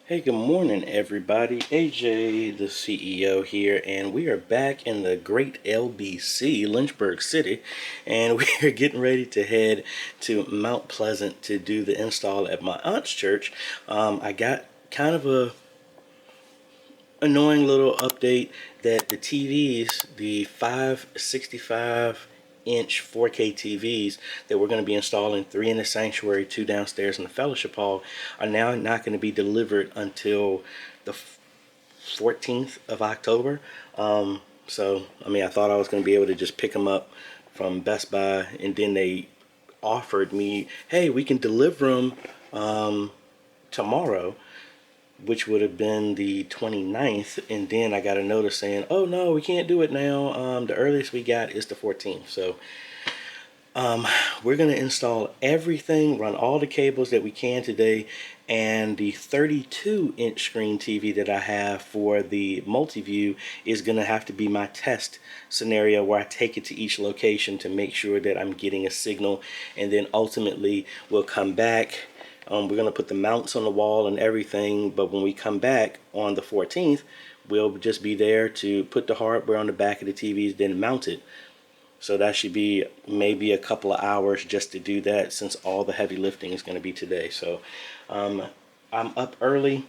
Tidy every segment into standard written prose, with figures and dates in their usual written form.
Hey, good morning, everybody. AJ, the CEO here, and we are back in the great LBC, Lynchburg City, and we are getting ready to head to Mount Pleasant to do the install at my aunt's church. I got kind of a annoying little update that the TVs, the 565-inch 4K TVs that we're going to be installing, 3 in the sanctuary, 2 downstairs in the fellowship hall, are now not going to be delivered until the 14th of October. So, I thought I was going to be able to just pick them up from Best Buy, and then they offered me, hey, we can deliver them tomorrow, which would have been the 29th, and then I got a notice saying, oh no, we can't do it now. The earliest we got is the 14th. So we're going to install everything, run all the cables that we can today, and the 32-inch screen TV that I have for the Multiview is going to have to be my test scenario, where I take it to each location to make sure that I'm getting a signal, and then ultimately we'll come back. We're going to put the mounts on the wall and everything, but when we come back on the 14th, we'll just be there to put the hardware on the back of the TVs, then mount it. So that should be maybe a couple of hours just to do that, since all the heavy lifting is going to be today. So I'm up early.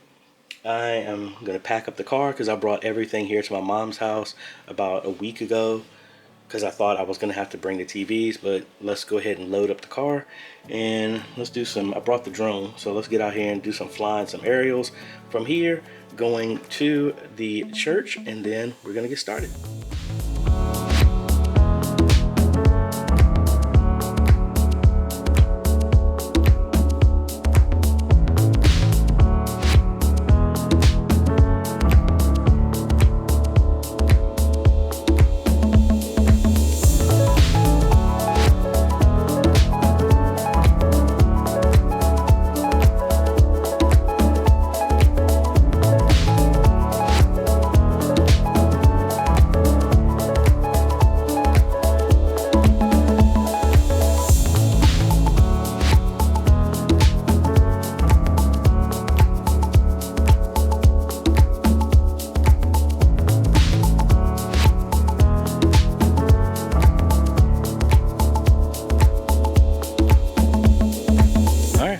I am going to pack up the car because I brought everything here to my mom's house about a week ago, because I thought I was going to have to bring the TVs. But let's go ahead and load up the car and let's do some, I brought the drone, so let's get out here and do some flying, some aerials from here going to the church, and then we're going to get started.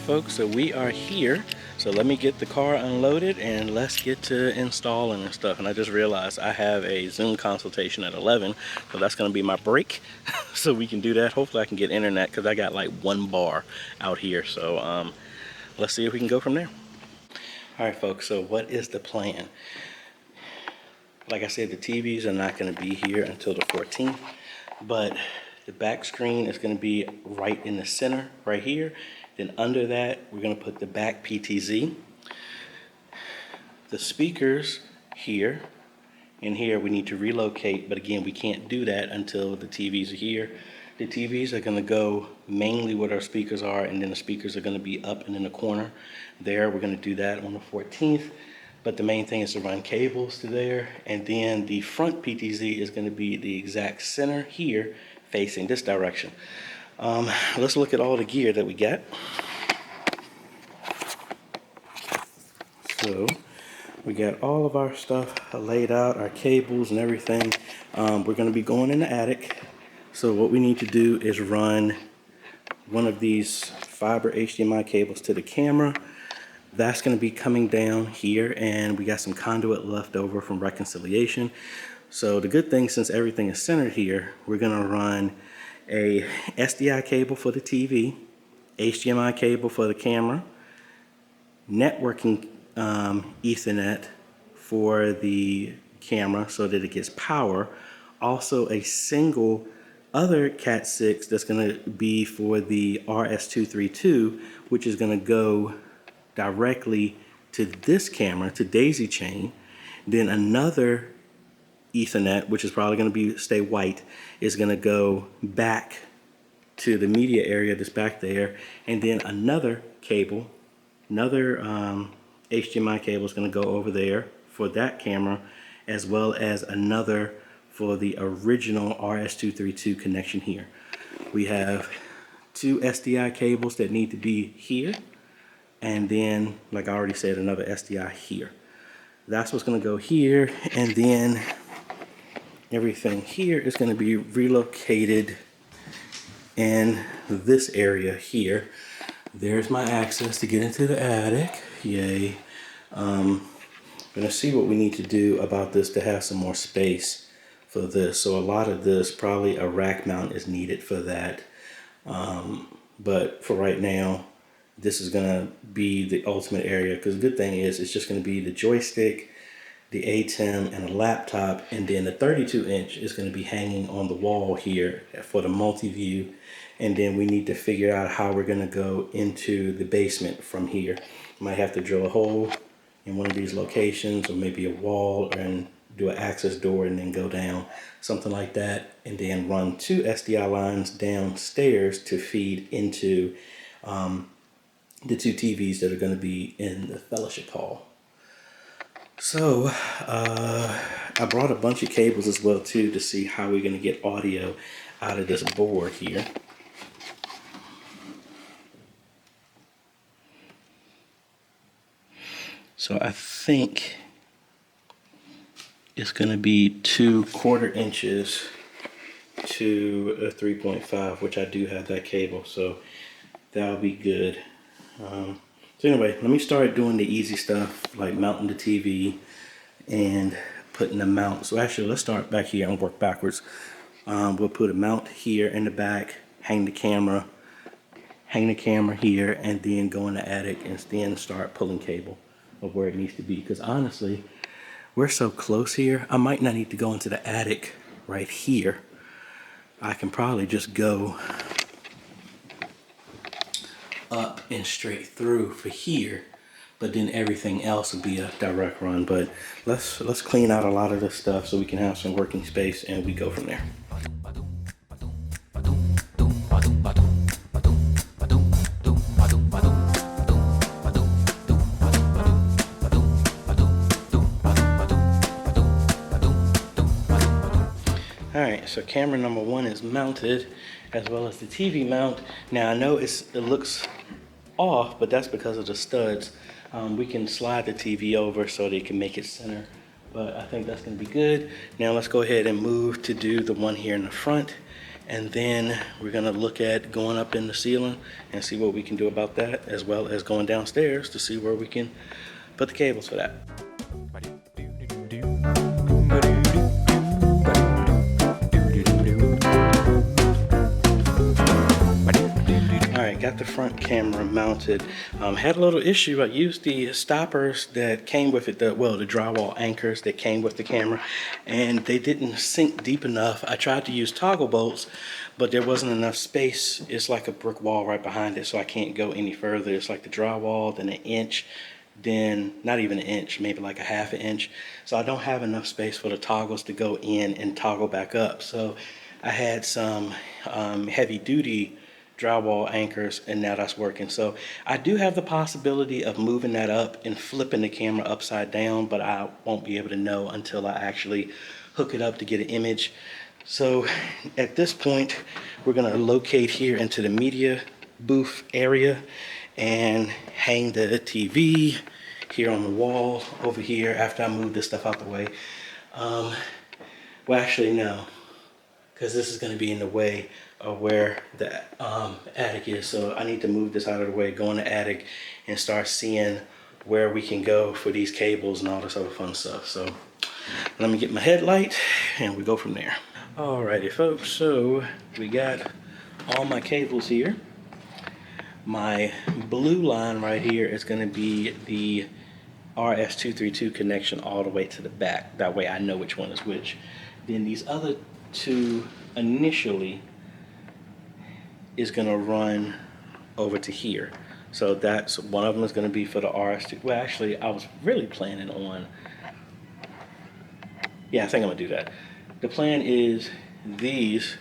Folks, so we are here, so let me get the car unloaded and let's get to installing and stuff. And I just realized I have a Zoom consultation at 11, so that's going to be my break. So we can do that. Hopefully I can get internet, because I got like 1 bar out here. So let's see if we can go from there. All right, folks, so what is the plan? Like I said, the TVs are not going to be here until the 14th, but the back screen is going to be right in the center, right here. Then under that, we're going to put the back PTZ. The speakers here, and here we need to relocate, but again, we can't do that until the TVs are here. The TVs are going to go mainly where our speakers are, and then the speakers are going to be up and in the corner there. We're going to do that on the 14th, but the main thing is to run cables to there, and then the front PTZ is going to be the exact center here, facing this direction. Let's look at all the gear that we got. So we got all of our stuff laid out, our cables and everything. We're going to be going in the attic. So what we need to do is run one of these fiber HDMI cables to the camera. That's going to be coming down here, and we got some conduit left over from reconciliation. So the good thing, since everything is centered here, we're going to run a SDI cable for the TV, HDMI cable for the camera, networking Ethernet for the camera so that it gets power, also a single other Cat 6 that's going to be for the RS232, which is going to go directly to this camera, to daisy chain. Then another Ethernet, which is probably going to be stay white, is going to go back to the media area that's back there, and then another cable, another HDMI cable is going to go over there for that camera, as well as another for the original RS232 connection here. We have 2 SDI cables that need to be here, and then, like I already said, another SDI here. That's what's going to go here, and then everything here is going to be relocated in this area here. There's my access to get into the attic. Yay. I'm going to see what we need to do about this to have some more space for this. So a lot of this, probably a rack mount is needed for that. But for right now, this is going to be the ultimate area, because the good thing is it's just going to be the joystick, the ATEM, and a laptop, and then the 32-inch is going to be hanging on the wall here for the multi-view. And then we need to figure out how we're going to go into the basement from here. Might have to drill a hole in one of these locations, or maybe a wall, and do an access door and then go down, something like that, and then run 2 SDI lines downstairs to feed into the 2 TVs that are going to be in the fellowship hall. So I brought a bunch of cables as well too, to see how we're going to get audio out of this board here. So I think it's going to be 2 1/4 inches to a 3.5, which I do have that cable, so that'll be good. So anyway, let me start doing the easy stuff, like mounting the TV and putting the mount. So actually, let's start back here and work backwards. We'll put a mount here in the back, hang the camera here, and then go in the attic and then start pulling cable of where it needs to be. Because honestly, we're so close here, I might not need to go into the attic right here. I can probably just go up and straight through for here, but then everything else will be a direct run. But let's clean out a lot of this stuff so we can have some working space, and we go from there. Alright, so camera number 1 is mounted, as well as the TV mount. Now I know it looks off, but that's because of the studs. We can slide the TV over so they can make it center, but I think that's going to be good. Now let's go ahead and move to do the one here in the front, and then we're going to look at going up in the ceiling and see what we can do about that, as well as going downstairs to see where we can put the cables for that. Alright, got the front camera mounted. Had a little issue. I used the stoppers that came with it, the drywall anchors that came with the camera, and they didn't sink deep enough. I tried to use toggle bolts, but there wasn't enough space. It's like a brick wall right behind it, so I can't go any further. It's like the drywall, then 1 inch, then not even 1 inch, maybe like a 1/2 inch. So I don't have enough space for the toggles to go in and toggle back up. So I had some heavy duty drywall anchors, and now that's working. So I do have the possibility of moving that up and flipping the camera upside down, but I won't be able to know until I actually hook it up to get an image. So at this point, we're going to locate here into the media booth area and hang the TV here on the wall over here after I move this stuff out the way. Well, actually, no, because this is going to be in the way of where the attic is. So I need to move this out of the way, go in the attic, and start seeing where we can go for these cables and all this other fun stuff. So let me get my headlight and we go from there. Alrighty folks, so we got all my cables here. My blue line right here is going to be the RS-232 connection all the way to the back. That way I know which one is which. Then these other 2 initially is going to run over to here. So that's one of them is going to be for the RS2. Well, actually, I was really planning on, yeah, I think I'm going to do that. The plan is these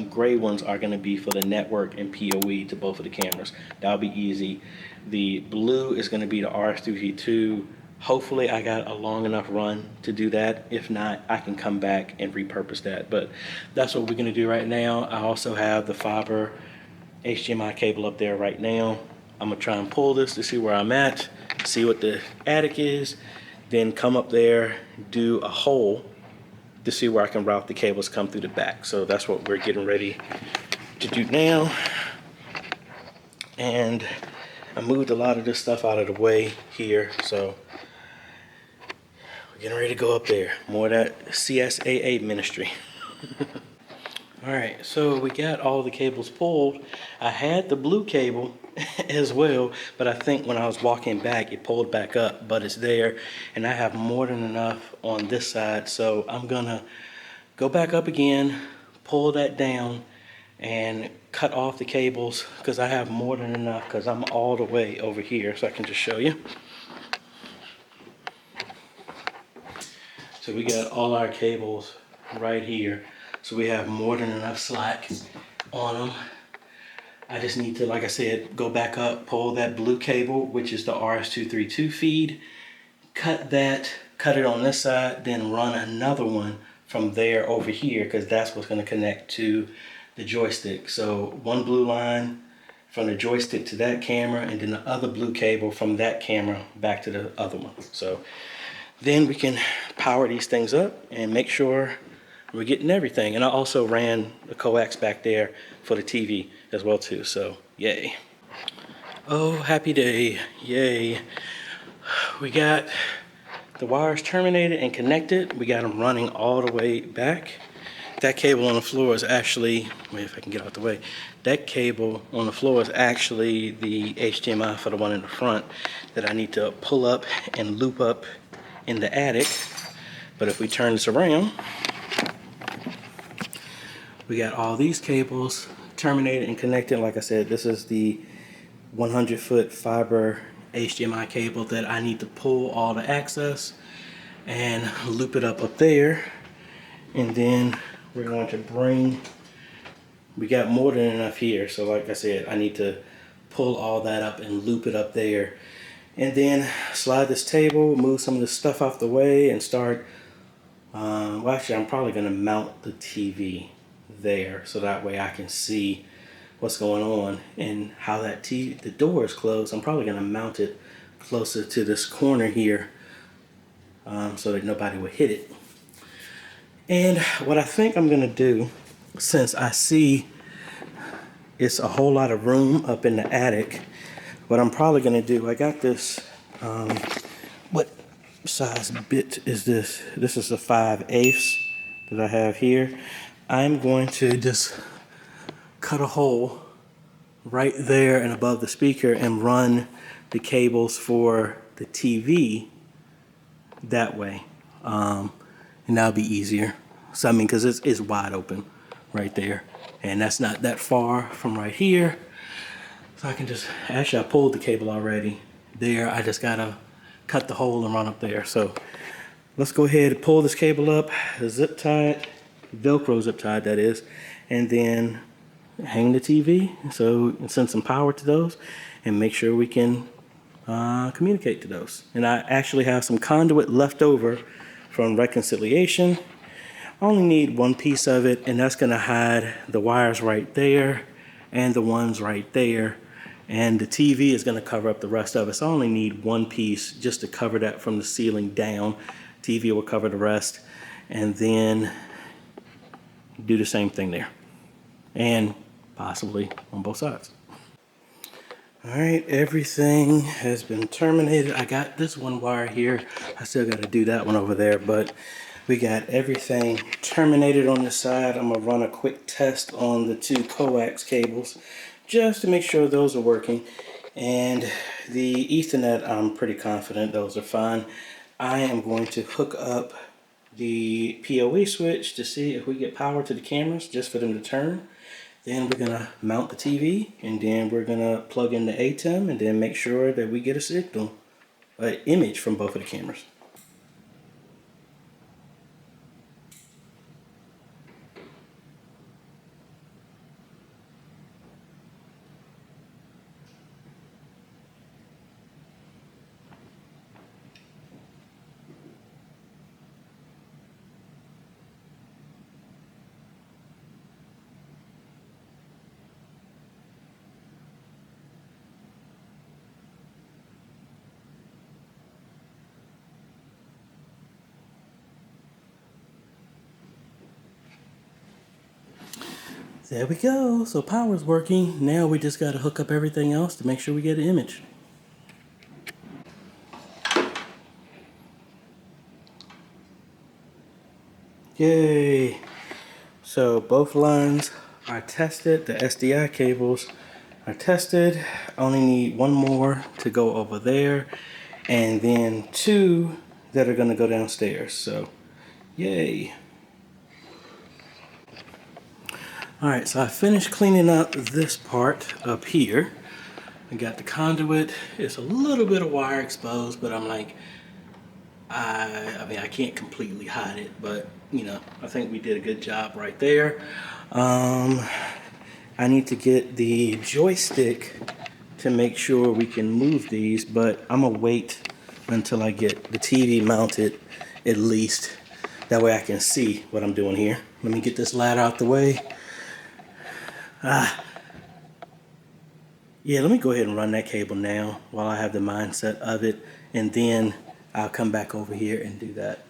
gray ones are going to be for the network and PoE to both of the cameras. That'll be easy. The blue is going to be the RS-232. Hopefully I got a long enough run to do that. If not, I can come back and repurpose that. But that's what we're going to do right now. I also have the fiber HDMI cable up there right now. I'm gonna try and pull this to see where I'm at, see what the attic is, then come up there, do a hole to see where I can route the cables come through the back. So that's what we're getting ready to do now. And I moved a lot of this stuff out of the way here, so we're getting ready to go up there. More of that CSAA Ministry. All right, so we got all the cables pulled. I had the blue cable as well, but I think when I was walking back, it pulled back up, but it's there, and I have more than enough on this side, so I'm gonna go back up again, pull that down, and cut off the cables, because I have more than enough, because I'm all the way over here, so I can just show you. So we got all our cables right here. So we have more than enough slack on them. I just need to, like I said, go back up, pull that blue cable, which is the RS-232 feed, cut that, cut it on this side, then run another one from there over here, because that's what's going to connect to the joystick. So one blue line from the joystick to that camera, and then the other blue cable from that camera back to the other one. So then we can power these things up and make sure we're getting everything. And I also ran the coax back there for the TV as well too, so yay. Oh, happy day, yay. We got the wires terminated and connected. We got them running all the way back. That cable on the floor is actually, wait if I can get out the way. That cable on the floor is actually the HDMI for the one in the front that I need to pull up and loop up in the attic. But if we turn this around, we got all these cables terminated and connected. Like I said, this is the 100-foot fiber HDMI cable that I need to pull all the access and loop it up there. And then we're going to bring, we got more than enough here. So like I said, I need to pull all that up and loop it up there. And then slide this table, move some of the stuff off the way, and start, well actually I'm probably gonna mount the TV there so that way I can see what's going on and how that the door is closed. I'm probably gonna mount it closer to this corner here so that nobody would hit it. And what I think I'm gonna do, since I see it's a whole lot of room up in the attic, what I'm probably gonna do, I got this, what size bit is this? This is a 5/8 that I have here. I'm going to just cut a hole right there and above the speaker and run the cables for the TV that way. And that'll be easier. So I mean, because it's wide open right there. And that's not that far from right here. So I can just, actually I pulled the cable already there. I just gotta cut the hole and run up there. So let's go ahead and pull this cable up, zip tie it, Velcro zip tie that is, and then hang the TV, so send some power to those and make sure we can communicate to those. And I actually have some conduit left over from reconciliation. I only need one piece of it, and that's gonna hide the wires right there and the ones right there. And the TV is gonna cover up the rest of it. So I only need one piece just to cover that from the ceiling down. TV will cover the rest. And then do the same thing there. And possibly on both sides. All right, everything has been terminated. I got this one wire here. I still got to do that one over there, but we got everything terminated on this side. I'm gonna run a quick test on the two coax cables just to make sure those are working. And the Ethernet, I'm pretty confident those are fine. I am going to hook up the PoE switch to see if we get power to the cameras just for them to turn. Then we're gonna mount the TV, and then we're gonna plug in the ATEM and then make sure that we get a signal, an image from both of the cameras. There we go. So power's working. Now we just got to hook up everything else to make sure we get an image. Yay. So both lines are tested. The SDI cables are tested. Only need one more to go over there, and then two that are going to go downstairs. So yay. Alright, so I finished cleaning up this part up here. I got the conduit. It's a little bit of wire exposed, but I'm like, I mean, I can't completely hide it, but you know, I think we did a good job right there. I need to get the joystick to make sure we can move these, but I'm gonna wait until I get the TV mounted at least. That way I can see what I'm doing here. Let me get this ladder out the way. Yeah, let me go ahead and run that cable now while I have the mindset of it, and then I'll come back over here and do that.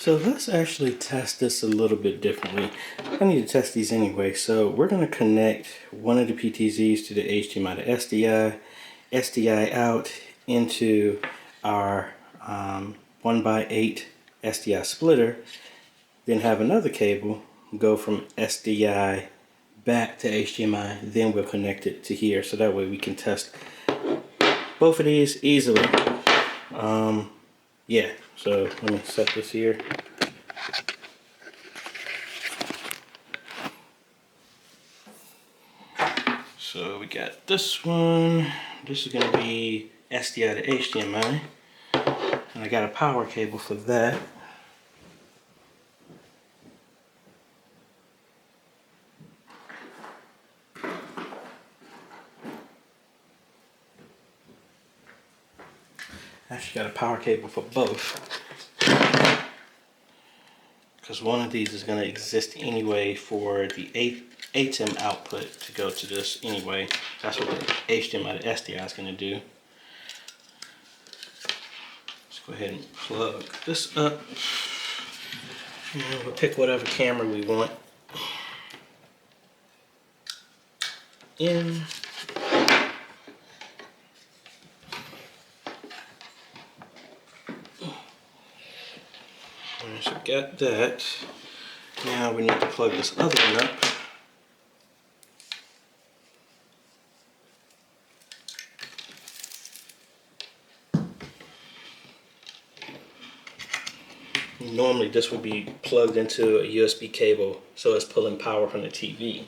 So let's actually test this a little bit differently. I need to test these anyway. So we're going to connect one of the PTZs to the HDMI to SDI, SDI out into our 1x8 SDI splitter, then have another cable go from SDI back to HDMI, then we'll connect it to here. So that way we can test both of these easily. Yeah, so let me set this here. So we got this one. This is going to be SDI to HDMI. And I got a power cable for that. Actually got a power cable for both, because one of these is going to exist anyway for the ATEM output to go to this anyway. That's what the HDMI to SDI is going to do. Let's go ahead and plug this up. And we'll pick whatever camera we want in. So got that. Now we need to plug this other one up. Normally this would be plugged into a USB cable, so it's pulling power from the TV.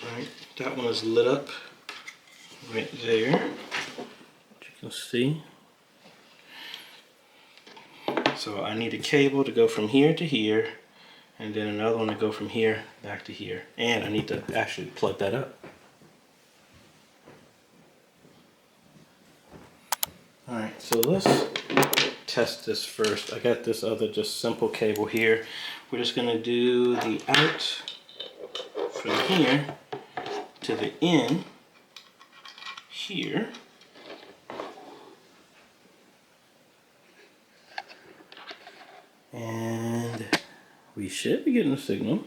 Alright, that one is lit up right there, you can see. So I need a cable to go from here to here, and then another one to go from here back to here. And I need to actually plug that up. Alright, so let's test this first. I got this other just simple cable here. We're just going to do the out from here to the in here. And we should be getting a signal.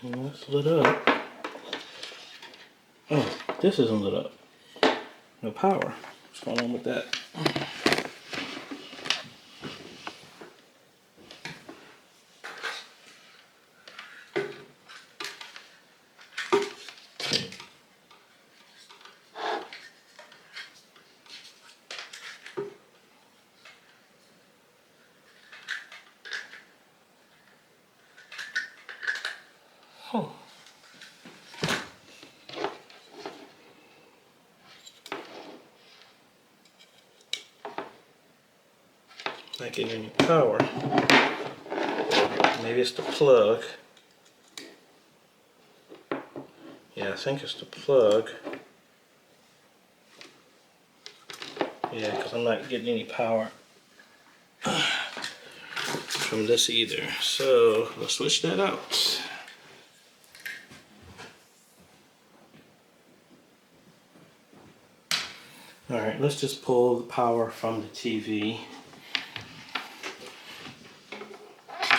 And that's lit up. Oh, this isn't lit up. No power. What's going on with that? Oh. Not getting any power. Maybe it's the plug. Yeah, I think it's the plug. Yeah, because I'm not getting any power from this either. So let's switch that out. Alright, let's just pull the power from the TV.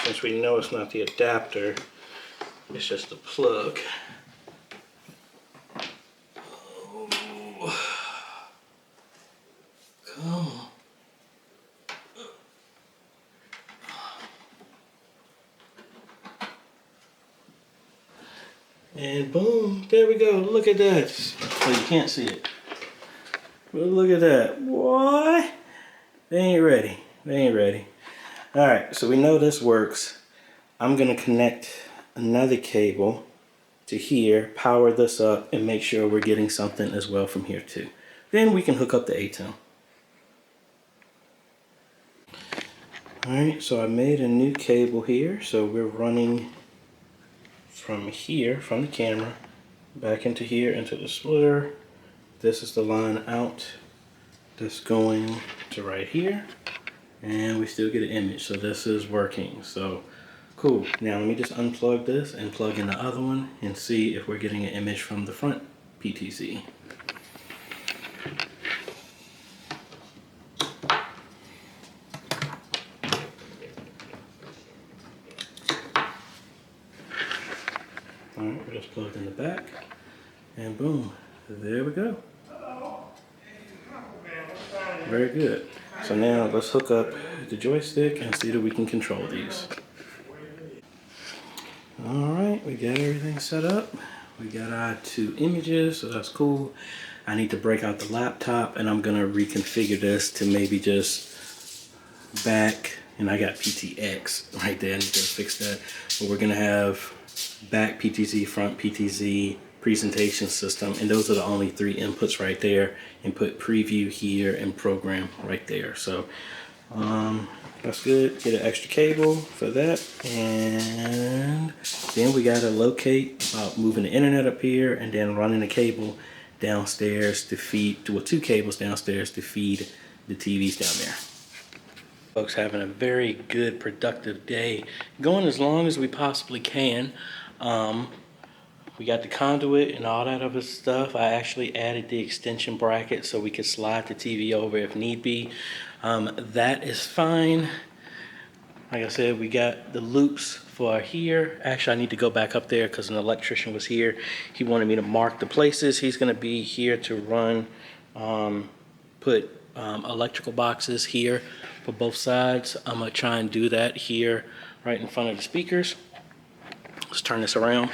Since we know it's not the adapter, it's just the plug. Oh. Come on. And boom, there we go. Look at that. Oh, you can't see it. But look at that. What? They ain't ready. They ain't ready. Alright, so we know this works. I'm going to connect another cable to here, power this up, and make sure we're getting something as well from here too. Then we can hook up the ATEM. Alright, so I made a new cable here. So we're running from here, from the camera, back into here, into the splitter. This is the line out that's going to right here. And we still get an image, so this is working. So cool. Now let me just unplug this and plug in the other one and see if we're getting an image from the front PTZ. Alright, we're just plugged in the back, and boom, there we go. Very good. So now let's hook up the joystick and see that we can control these. Alright, we got everything set up. We got our two images, so that's cool. I need to break out the laptop, and I'm gonna reconfigure this to maybe just back, and I got PTX right there, I need to fix that. But we're gonna have back PTZ, front PTZ, presentation system, and those are the only three inputs right there, and put preview here and program right there. So that's good. Get an extra cable for that, and then we gotta locate moving the internet up here, and then running the cable downstairs to feed, well, two cables downstairs to feed the TVs down there. Folks, having a very good, productive day, going as long as we possibly can. We got the conduit and all that other stuff. I actually added the extension bracket so we could slide the TV over if need be. That is fine. Like I said, we got the loops for here. Actually, I need to go back up there because an electrician was here. He wanted me to mark the places. He's going to be here to run, put electrical boxes here for both sides. I'm going to try and do that here right in front of the speakers. Let's turn this around.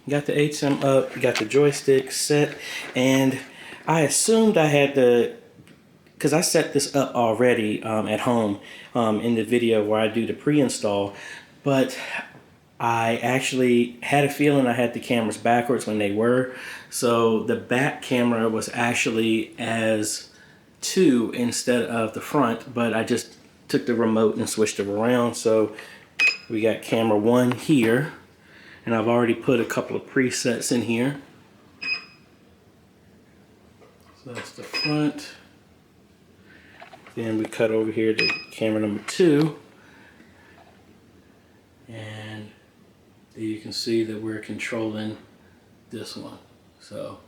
Got the ATEM up, got the joystick set, and I assumed I had the, because I set this up already at home in the video where I do the pre-install, but I actually had a feeling I had the cameras backwards when they were. So the back camera was actually as 2 instead of the front, but I just took the remote and switched it around. So we got camera 1 here, and I've already put a couple of presets in here. So that's the front. Then we cut over here to camera number 2, and you can see that we're controlling this one. So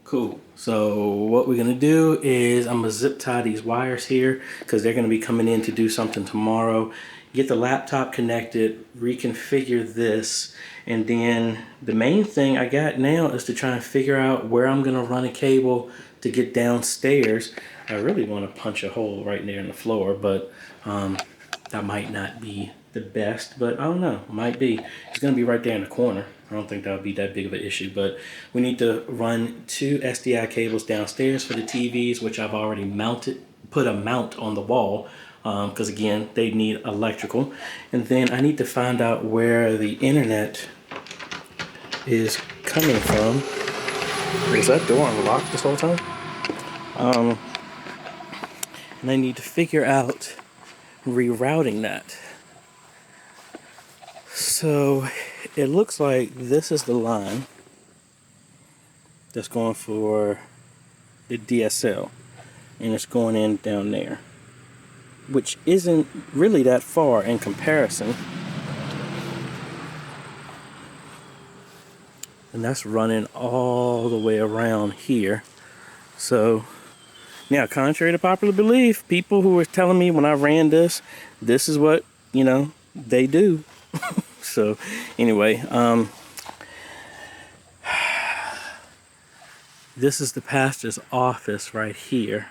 Cool. So what we're gonna do is I'm gonna zip tie these wires here because they're gonna be coming in to do something tomorrow. Get the laptop connected, reconfigure this, and then the main thing I got now is to try and figure out where I'm gonna run a cable to get downstairs. I really want to punch a hole right there in the floor, but that might not be the best, but I don't know, might be. It's gonna be right there in the corner. I don't think that'll be that big of an issue, but we need to run 2 SDI cables downstairs for the TVs, which I've already mounted, put a mount on the wall, because again, they need electrical. And then I need to find out where the internet is coming from. Was that door unlocked this whole time? And I need to figure out rerouting that. So it looks like this is the line that's going for the DSL, and it's going in down there, which isn't really that far in comparison. And that's running all the way around here. So now, contrary to popular belief, people who were telling me when I ran this is what, you know, they do. So anyway, this is the pastor's office right here.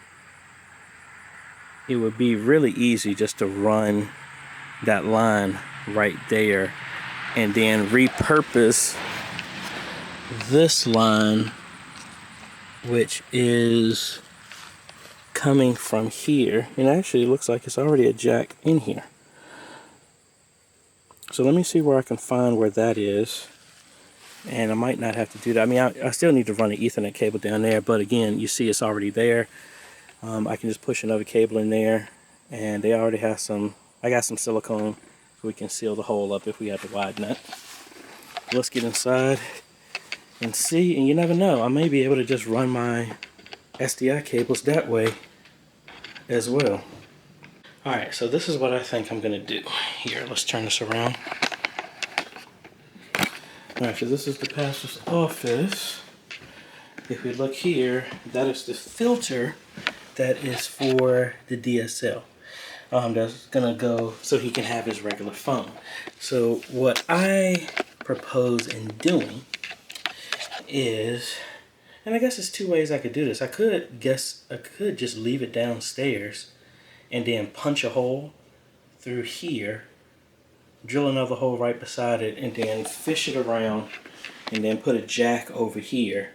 It would be really easy just to run that line right there and then repurpose this line, which is coming from here. And actually it looks like it's already a jack in here. So let me see where I can find where that is. And I might not have to do that. I mean, I still need to run an Ethernet cable down there, but again, you see it's already there. I can just push another cable in there, and they already have some, I got some silicone so we can seal the hole up if we have to widen that. Let's get inside and see, and you never know, I may be able to just run my SDI cables that way as well. Alright, so this is what I think I'm gonna do. Here, let's turn this around. Alright, so this is the pastor's office. If we look here, that is the filter that is for the DSL. That's gonna go so he can have his regular phone. So what I propose in doing is, and I guess there's 2 ways I could do this. I could just leave it downstairs and then punch a hole through here, drill another hole right beside it, and then fish it around and then put a jack over here.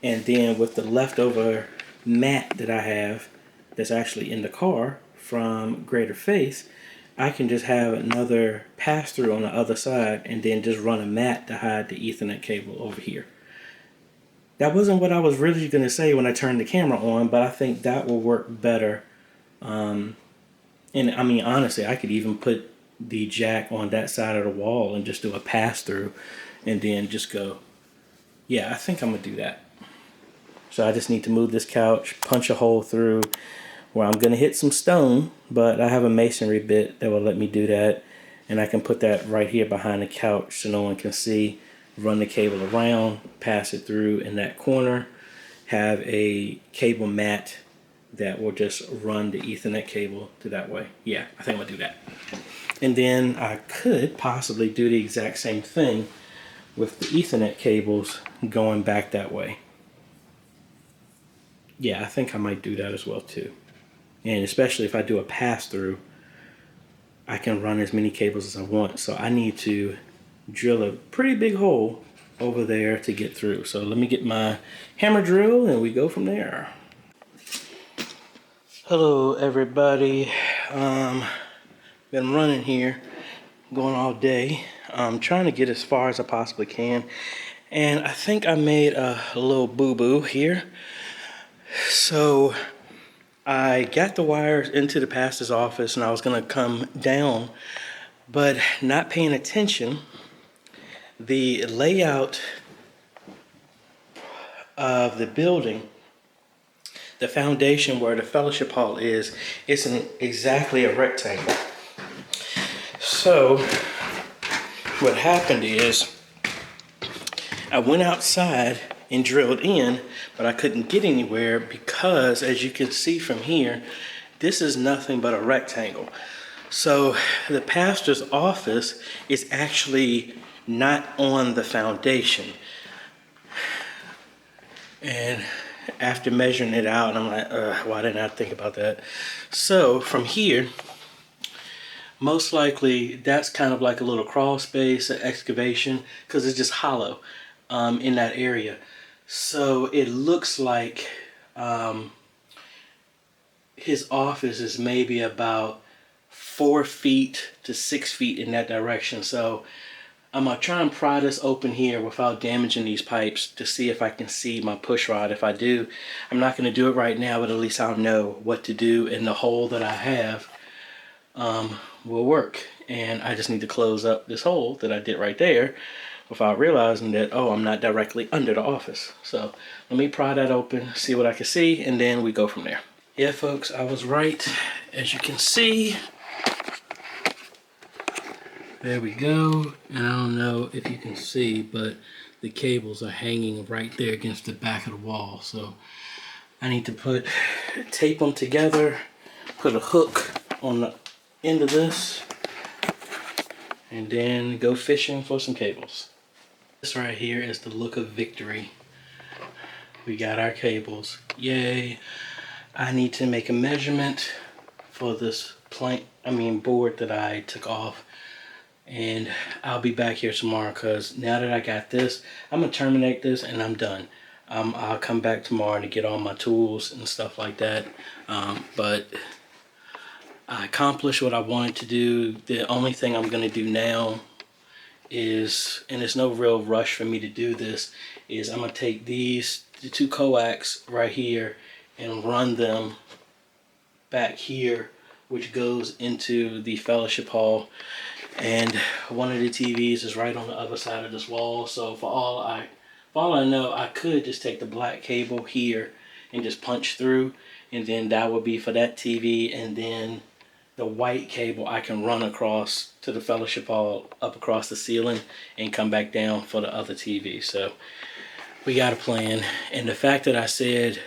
And then with the leftover mat that I have that's actually in the car from Greater Faith, I can just have another pass-through on the other side and then just run a mat to hide the Ethernet cable over here. That wasn't what I was really going to say when I turned the camera on, but I think that will work better. And I mean, honestly, I could even put the jack on that side of the wall and just do a pass-through and then just go. Yeah, I think I'm going to do that. So I just need to move this couch, punch a hole through where I'm going to hit some stone, but I have a masonry bit that will let me do that. And I can put that right here behind the couch so no one can see. Run the cable around, pass it through in that corner, have a cable mat that will just run the Ethernet cable to that way. Yeah, I think I'm going to do that. And then I could possibly do the exact same thing with the Ethernet cables going back that way. Yeah, I think I might do that as well too. And especially if I do a pass-through, I can run as many cables as I want. So I need to drill a pretty big hole over there to get through. So let me get my hammer drill and we go from there. Hello everybody. Been running here, going all day. I'm trying to get as far as I possibly can. And I think I made a little boo-boo here. So I got the wires into the pastor's office and I was gonna come down, but not paying attention, the layout of the building, the foundation where the fellowship hall is, isn't exactly a rectangle. So what happened is I went outside and drilled in, but I couldn't get anywhere because, as you can see from here, this is nothing but a rectangle. So the pastor's office is actually not on the foundation. And after measuring it out, I'm like, why didn't I think about that? So from here, most likely that's kind of like a little crawl space, an excavation, because it's just hollow in that area. So it looks like his office is maybe about 4 feet to 6 feet in that direction. So I'm gonna try and pry this open here without damaging these pipes to see if I can see my push rod. If I do, I'm not gonna do it right now, but at least I'll know what to do, and the hole that I have will work. And I just need to close up this hole that I did right there without realizing that, oh, I'm not directly under the office. So let me pry that open, see what I can see, and then we go from there. Yeah, folks, I was right. As you can see, there we go. And I don't know if you can see, but the cables are hanging right there against the back of the wall. So I need to tape them together, put a hook on the end of this, and then go fishing for some cables. This right here is the look of victory. We got our cables. Yay. I need to make a measurement for this board that I took off. And I'll be back here tomorrow, because now that I got this, I'm gonna terminate this and I'm done. I'll come back tomorrow to get all my tools and stuff like that. But I accomplished what I wanted to do. The only thing I'm gonna do now is, and there's no real rush for me to do this, is I'm gonna take the 2 coax right here and run them back here, which goes into the fellowship hall. And one of the TVs is right on the other side of this wall. So for all I know, I could just take the black cable here and just punch through, and then that would be for that TV, and then the white cable I can run across to the fellowship hall, up across the ceiling, and come back down for the other TV. So we got a plan. And the fact that I said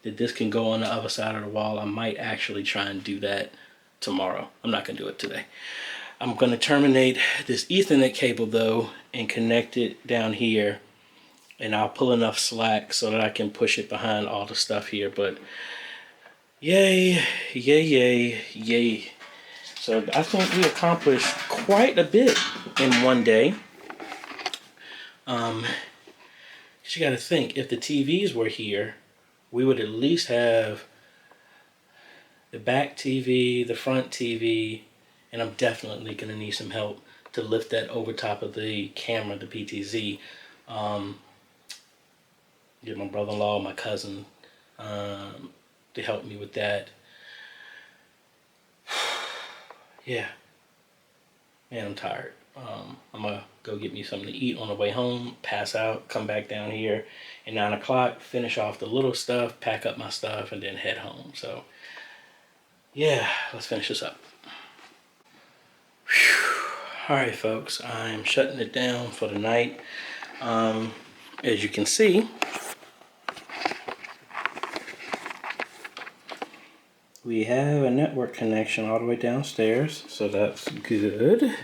that this can go on the other side of the wall, I might actually try and do that tomorrow. I'm not gonna do it today. I'm gonna terminate this Ethernet cable though and connect it down here, and I'll pull enough slack so that I can push it behind all the stuff here. But yay, yay, yay, yay. So I think we accomplished quite a bit in one day. 'Cause you gotta think, if the TVs were here, we would at least have the back TV, the front TV, and I'm definitely gonna need some help to lift that over top of the camera, the PTZ. Get my brother-in-law, my cousin, to help me with that. Yeah, man, I'm tired. I'm gonna go get me something to eat on the way home, pass out, come back down here at 9 o'clock, finish off the little stuff, pack up my stuff, and then head home. So yeah, let's finish this up. All right, folks, I'm shutting it down for the night. As you can see, we have a network connection all the way downstairs, so that's good.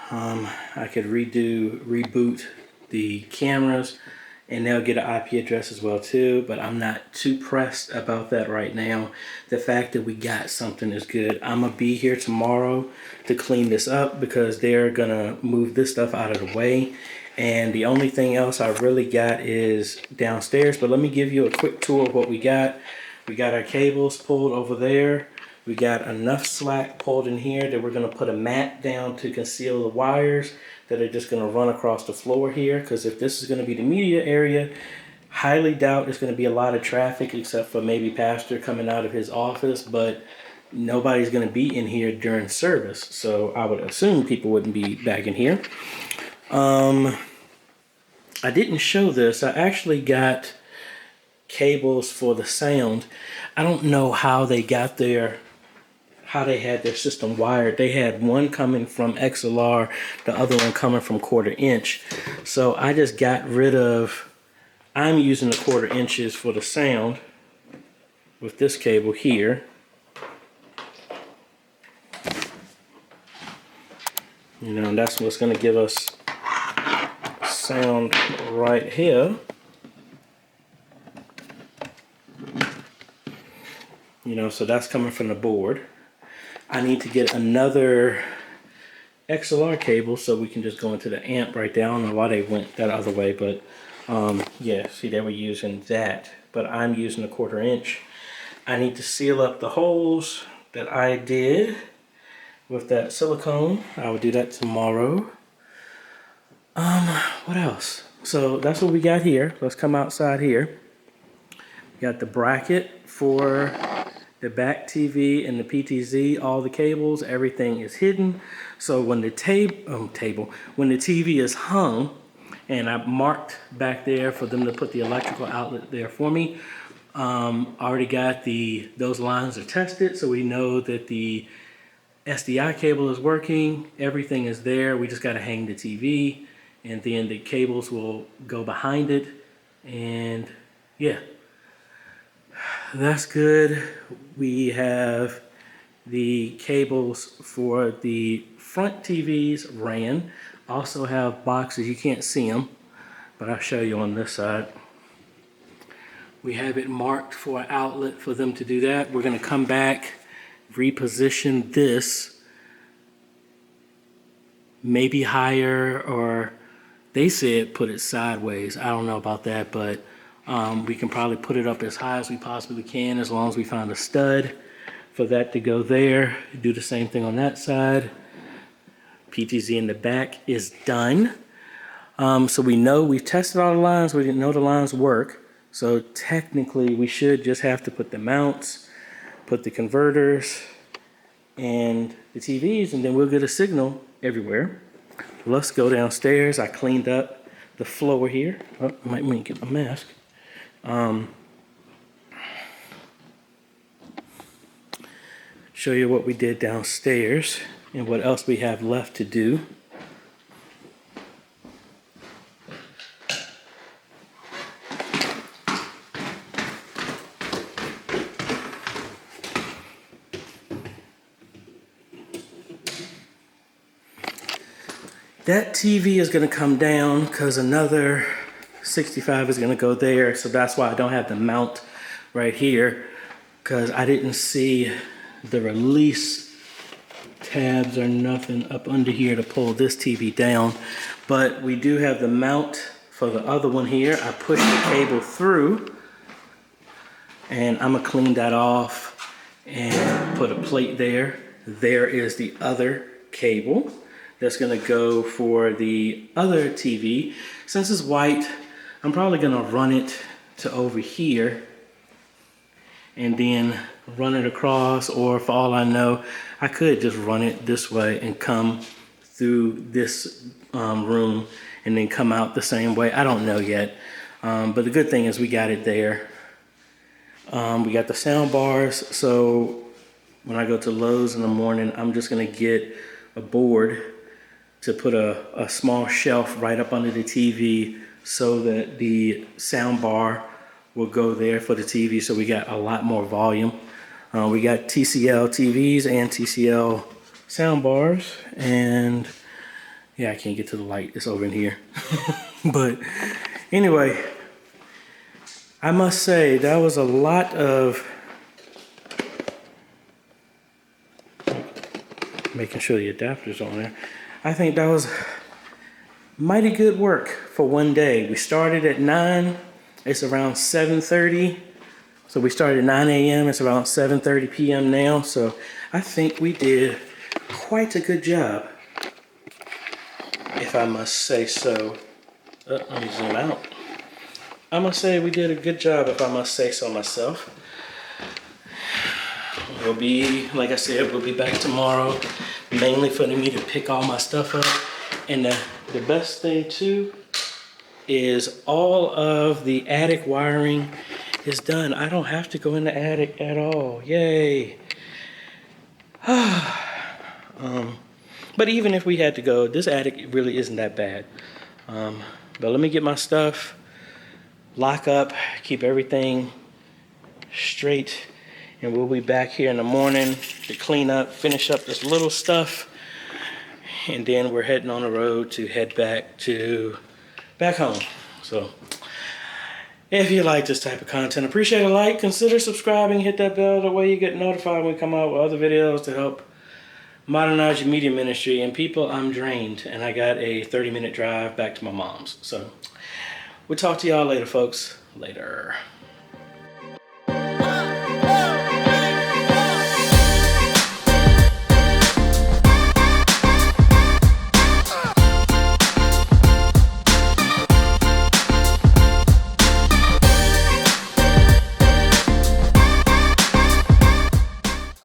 I could reboot the cameras, and they'll get an IP address as well too, but I'm not too pressed about that right now. The fact that we got something is good. I'm gonna be here tomorrow to clean this up, because they're gonna move this stuff out of the way. And the only thing else I really got is downstairs, but let me give you a quick tour of what we got. We got our cables pulled over there. We got enough slack pulled in here that we're gonna put a mat down to conceal the wires that are just gonna run across the floor here, because if this is gonna be the media area, highly doubt there's gonna be a lot of traffic except for maybe Pastor coming out of his office, but nobody's gonna be in here during service. So I would assume people wouldn't be back in here. I didn't show this. I actually got cables for the sound. I don't know how they got there how they had their system wired. They had one coming from XLR, the other one coming from 1/4 inch. So I just got rid of, I'm using the 1/4 inches for the sound with this cable here. You know, and that's what's going to give us sound right here. You know, so that's coming from the board. I need to get another XLR cable so we can just go into the amp right there. I don't know why they went that other way, but yeah, see, they were using that, but I'm using a 1/4 inch. I need to seal up the holes that I did with that silicone. I will do that tomorrow. What else? So that's what we got here. Let's come outside here. We got the bracket for the back TV and the PTZ, all the cables, everything is hidden. So when the when the TV is hung, and I marked back there for them to put the electrical outlet there for me. Already got those lines are tested, so we know that the SDI cable is working, everything is there. We just got to hang the TV, and then the cables will go behind it, and yeah, that's good. We have the cables for the front TVs ran. Also have boxes, you can't see them, but I'll show you on this side. We have it marked for an outlet for them to do that. We're going to come back, reposition this, maybe higher, or they said put it sideways. I don't know about that, but we can probably put it up as high as we possibly can, as long as we find a stud for that to go there. Do the same thing on that side. PTZ in the back is done. So we know we've tested all the lines. We didn't know the lines work. So technically we should just have to put the mounts, put the converters and the TVs, and then we'll get a signal everywhere. Let's go downstairs. I cleaned up the floor here. Oh, I might want to get my mask. Show you what we did downstairs and what else we have left to do. That TV is going to come down because another 65 is going to go there. So that's why I don't have the mount right here, because I didn't see the release tabs or nothing up under here to pull this TV down. But we do have the mount for the other one here. I pushed the cable through, and I'm going to clean that off and put a plate there. There is the other cable that's going to go for the other TV. Since it's white, I'm probably going to run it to over here and then run it across, or for all I know, I could just run it this way and come through this room and then come out the same way. I don't know yet, but the good thing is we got it there. We got the sound bars, so when I go to Lowe's in the morning, I'm just going to get a board to put a small shelf right up under the TV so that the sound bar will go there for the TV, so we got a lot more volume. We got TCL TVs and TCL sound bars, and yeah, I can't get to the light, it's over in here. But anyway, I must say that was a lot of making sure the adapter's on there. I think that was mighty good work for one day. We started at 9, it's around 7:30. So we started at 9 a.m., it's around 7:30 p.m. now. So I think we did quite a good job, if I must say so. Let me zoom out. I must say we did a good job, if I must say so myself. We'll be, like I said, we'll be back tomorrow, mainly for me to pick all my stuff up. And the best thing too is all of the attic wiring is done. I don't have to go in the attic at all. Yay. But even if we had to go, this attic really isn't that bad. But let me get my stuff, lock up, keep everything straight, and we'll be back here in the morning to clean up, finish up this little stuff, and then we're heading on the road to head back home. So if you like this type of content, appreciate a like, consider subscribing, hit that bell, that way you get notified when we come out with other videos to help modernize your media ministry. And people, I'm drained, and I got a 30-minute drive back to my mom's. So we'll talk to y'all later, folks. Later.